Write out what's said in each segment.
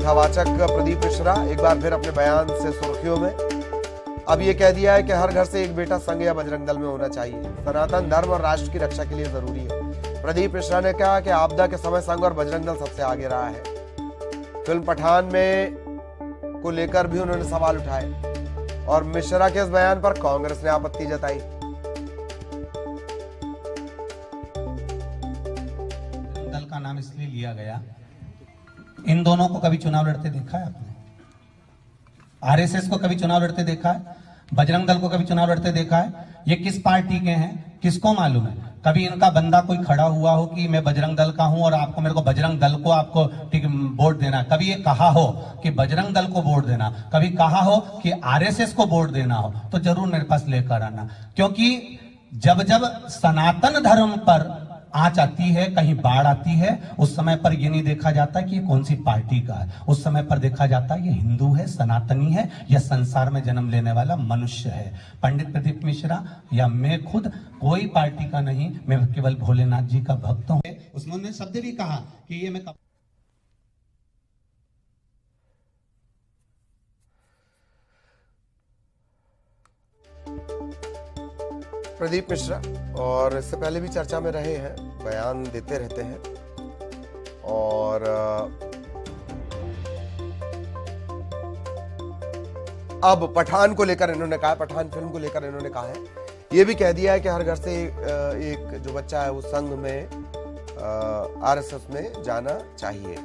कथावाचक प्रदीप मिश्रा एक बार फिर अपने बयान से सुर्खियों में। अब ये कह दिया है कि हर घर से एक बेटा संघ या बजरंग दल में होना चाहिए। सनातन धर्म और राष्ट्र की रक्षा के लिए जरूरी है। प्रदीप मिश्रा ने कहा कि आपदा के समय संघ और बजरंग दल सबसे आगे रहा है। फिल्म पठान में को लेकर भी उन्होंने सवाल उठाए और मिश्रा के इस बयान पर कांग्रेस ने आपत्ति जताई। दल का नाम इसलिए लिया गया, इन दोनों को कभी चुनाव लड़ते देखा है आपने? आरएसएस को कभी चुनाव लड़ते देखा है? बजरंग दल को कभी चुनाव लड़ते देखा है? ये किस पार्टी के हैं, किसको मालूम है? कभी इनका बंदा कोई खड़ा हुआ हो कि मैं बजरंग दल का हूं और आपको मेरे को बजरंग दल को आपको वोट देना? कभी ये कहा हो कि बजरंग दल को वोट देना? कभी कहा हो कि आरएसएस को वोट देना हो तो जरूर मेरे पास लेकर आना, क्योंकि जब जब सनातन धर्म पर आंच आती है, कहीं बाढ़ आती है, उस समय पर ये नहीं देखा जाता कि ये कौन सी पार्टी का है। उस समय पर देखा जाता है ये हिंदू है, सनातनी है या संसार में जन्म लेने वाला मनुष्य है। पंडित प्रदीप मिश्रा या मैं खुद कोई पार्टी का नहीं, मैं केवल भोलेनाथ जी का भक्त हूं। उसने शब्द भी कहा कि ये मैं प्रदीप मिश्रा और इससे पहले भी चर्चा में रहे हैं, बयान देते रहते हैं और अब पठान को लेकर इन्होंने कहा, पठान फिल्म को लेकर इन्होंने कहा है, ये भी कह दिया है कि हर घर से एक जो बच्चा है वो संघ में आरएसएस में जाना चाहिए।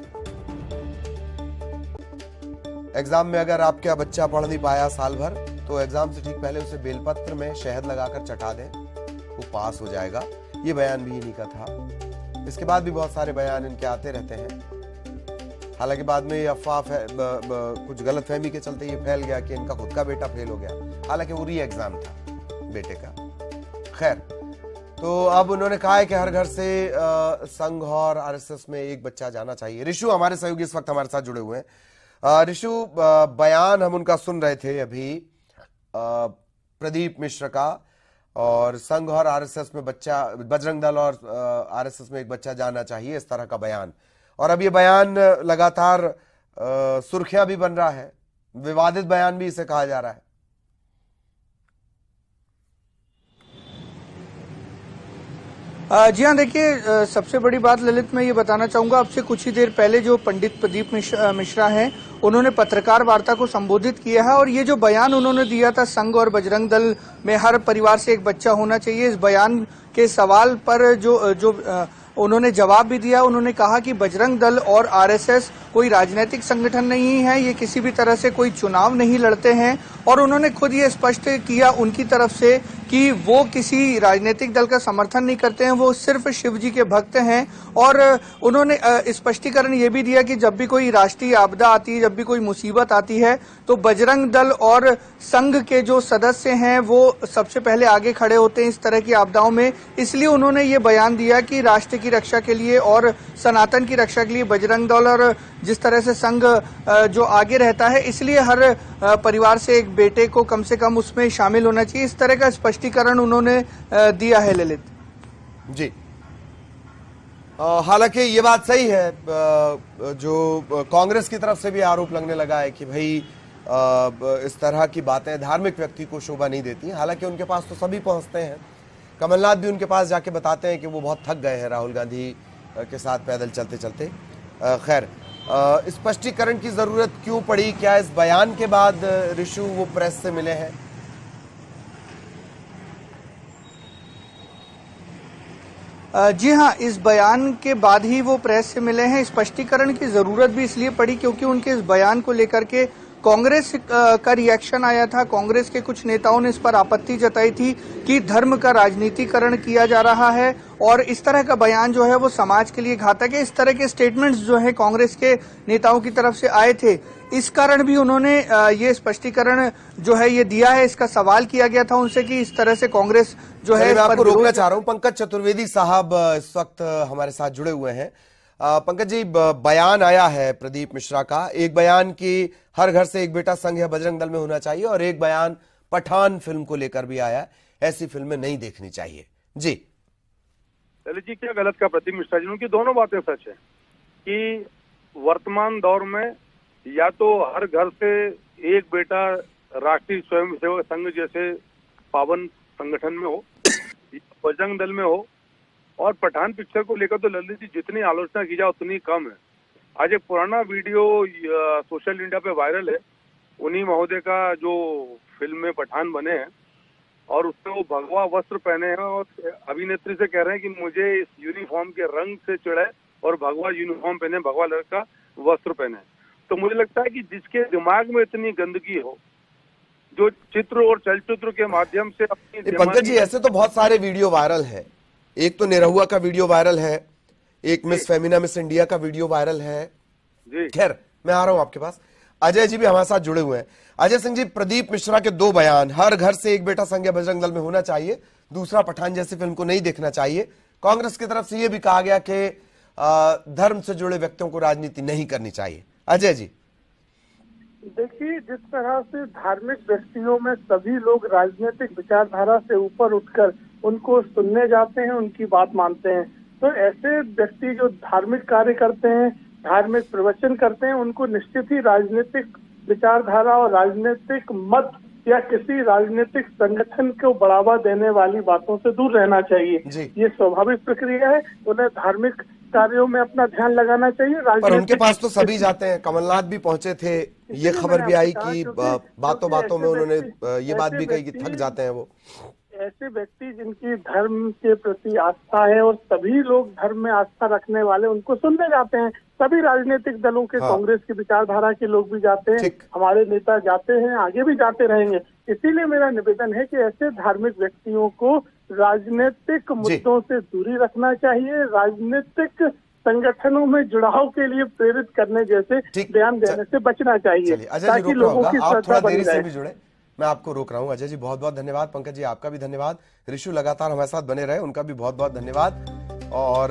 एग्जाम में अगर आपका बच्चा पढ़ नहीं पाया साल भर तो एग्जाम से ठीक पहले उसे बेलपत्र में शहद लगाकर चटा दें, वो पास हो जाएगा। ये बयान भी इन्हीं का था। इसके बाद भी बहुत सारे बयान इनके आते रहते हैं। हालांकि बाद में ये अफवाह कुछ गलतफहमी के चलते ये फैल गया कि इनका खुद का बेटा फेल हो गया, हालांकि वो री एग्जाम था बेटे का। खैर, तो अब उन्होंने कहा है कि हर घर से संघ और आरएसएस में एक बच्चा जाना चाहिए। ऋषु हमारे सहयोगी इस वक्त हमारे साथ जुड़े हुए हैं। ऋषु, बयान हम उनका सुन रहे थे अभी, प्रदीप मिश्र का, और संघ और आरएसएस में बच्चा, बजरंग दल और आरएसएस में एक बच्चा जाना चाहिए, इस तरह का बयान। और अब ये बयान लगातार सुर्खियां भी बन रहा है, विवादित बयान भी इसे कहा जा रहा है। जी हाँ, देखिए, सबसे बड़ी बात ललित मैं ये बताना चाहूंगा, आपसे कुछ ही देर पहले जो पंडित प्रदीप मिश्रा हैं उन्होंने पत्रकार वार्ता को संबोधित किया है और ये जो बयान उन्होंने दिया था संघ और बजरंग दल में हर परिवार से एक बच्चा होना चाहिए, इस बयान के सवाल पर जो उन्होंने जवाब भी दिया। उन्होंने कहा कि बजरंग दल और आरएसएस कोई राजनीतिक संगठन नहीं है, ये किसी भी तरह से कोई चुनाव नहीं लड़ते हैं और उन्होंने खुद ये स्पष्ट किया उनकी तरफ से कि वो किसी राजनीतिक दल का समर्थन नहीं करते हैं, वो सिर्फ शिव जी के भक्त हैं। और उन्होंने स्पष्टीकरण ये भी दिया कि जब भी कोई राष्ट्रीय आपदा आती है, जब भी कोई मुसीबत आती है, तो बजरंग दल और संघ के जो सदस्य हैं वो सबसे पहले आगे खड़े होते हैं इस तरह की आपदाओं में। इसलिए उन्होंने ये बयान दिया कि राष्ट्र की रक्षा के लिए और सनातन की रक्षा के लिए बजरंग दल और जिस तरह से संघ जो आगे रहता है, इसलिए हर परिवार से एक बेटे को कम से कम उसमें शामिल होना चाहिए, इस तरह का स्पष्टीकरण उन्होंने दिया है। ललित जी, हालांकि ये बात सही है, जो कांग्रेस की तरफ से भी आरोप लगने लगा है कि भाई इस तरह की बातें धार्मिक व्यक्ति को शोभा नहीं देती। हालांकि उनके पास तो सभी पहुंचते हैं, कमलनाथ भी उनके पास जाके बताते हैं कि वो बहुत थक गए हैं राहुल गांधी के साथ पैदल चलते चलते। खैर, स्पष्टीकरण की जरूरत क्यों पड़ी? क्या इस बयान के बाद ऋषु वो प्रेस से मिले हैं? जी हाँ, इस बयान के बाद ही वो प्रेस से मिले हैं। स्पष्टीकरण की जरूरत भी इसलिए पड़ी क्योंकि उनके इस बयान को लेकर के कांग्रेस का रिएक्शन आया था। कांग्रेस के कुछ नेताओं ने इस पर आपत्ति जताई थी कि धर्म का राजनीतिकरण किया जा रहा है और इस तरह का बयान जो है वो समाज के लिए घातक है। इस तरह के स्टेटमेंट्स जो है कांग्रेस के नेताओं की तरफ से आए थे, इस कारण भी उन्होंने ये स्पष्टीकरण जो है ये दिया है। इसका सवाल किया गया था उनसे कि इस तरह से कांग्रेस जो है, मैं आपको रोकना चाह रहा हूं। पंकज चतुर्वेदी साहब इस वक्त हमारे साथ जुड़े हुए हैं। पंकज जी, बयान आया है प्रदीप मिश्रा का, एक बयान कि हर घर से एक बेटा संघ या बजरंग दल में होना चाहिए और एक बयान पठान फिल्म को लेकर भी आया, ऐसी फिल्में नहीं देखनी चाहिए। जी ललित जी, क्या गलत का प्रदीप मिश्रा जी? उनकी दोनों बातें सच है कि वर्तमान दौर में या तो हर घर से एक बेटा राष्ट्रीय स्वयंसेवक संघ जैसे पावन संगठन में हो, बजरंग दल में हो। और पठान पिक्चर को लेकर तो ललित जी जितनी आलोचना की जाए उतनी कम है। आज एक पुराना वीडियो सोशल मीडिया पे वायरल है, उन्हीं महोदय का जो फिल्म में पठान बने हैं और उसमें वो भगवा वस्त्र पहने हैं और अभिनेत्री से कह रहे हैं कि मुझे इस यूनिफॉर्म के रंग से चिढ़ है और भगवा यूनिफॉर्म पहने, भगवा लड़का का वस्त्र पहने। तो मुझे लगता है कि जिसके दिमाग में इतनी गंदगी हो, जो चित्र और चलचित्र के माध्यम से अपनी पंकज जी ऐसे तो बहुत सारे वीडियो वायरल है। एक तो निरहुआ का वीडियो वायरल है, एक मिस फेमिना मिस इंडिया का वीडियो वायरल है। खैर मैं आ रहा हूं आपके पास। अजय जी भी हमारे साथ जुड़े हुए हैं। अजय सिंह जी, प्रदीप मिश्रा के दो बयान, हर घर से एक बेटा संघ या बजरंग दल में होना चाहिए, दूसरा पठान जैसी फिल्म को नहीं देखना चाहिए। कांग्रेस की तरफ से यह भी कहा गया कि धर्म से जुड़े व्यक्तियों को राजनीति नहीं करनी चाहिए। अजय जी देखिए, जिस तरह से धार्मिक व्यक्तियों में सभी लोग राजनीतिक विचारधारा से ऊपर उठकर उनको सुनने जाते हैं, उनकी बात मानते हैं, तो ऐसे व्यक्ति जो धार्मिक कार्य करते हैं, धार्मिक प्रवचन करते हैं, उनको निश्चित ही राजनीतिक विचारधारा और राजनीतिक मत या किसी राजनीतिक संगठन को बढ़ावा देने वाली बातों से दूर रहना चाहिए। ये स्वाभाविक प्रक्रिया है। उन्हें धार्मिक कार्यों में अपना ध्यान लगाना चाहिए। पर उनके पास तो सभी जाते हैं, कमलनाथ भी पहुंचे थे, ये खबर भी आई कि बातों बातों में उन्होंने ये बात भी कही कि थक जाते हैं वो। ऐसे व्यक्ति जिनकी धर्म के प्रति आस्था है और सभी लोग धर्म में आस्था रखने वाले उनको सुनने जाते हैं। सभी राजनीतिक दलों के, कांग्रेस की विचारधारा के लोग भी जाते हैं, हमारे नेता जाते हैं, आगे भी जाते रहेंगे। इसीलिए मेरा निवेदन है कि ऐसे धार्मिक व्यक्तियों को राजनीतिक मुद्दों से दूरी रखना चाहिए। राजनीतिक संगठनों में जुड़ाव के लिए प्रेरित करने जैसे बयान देने से बचना चाहिए, ताकि लोगों की श्रद्धा बनी रहे। मैं आपको रोक रहा हूं। अजय जी बहुत बहुत धन्यवाद। पंकज जी आपका भी धन्यवाद। ऋषु लगातार हमारे साथ बने रहे, उनका भी बहुत बहुत धन्यवाद। और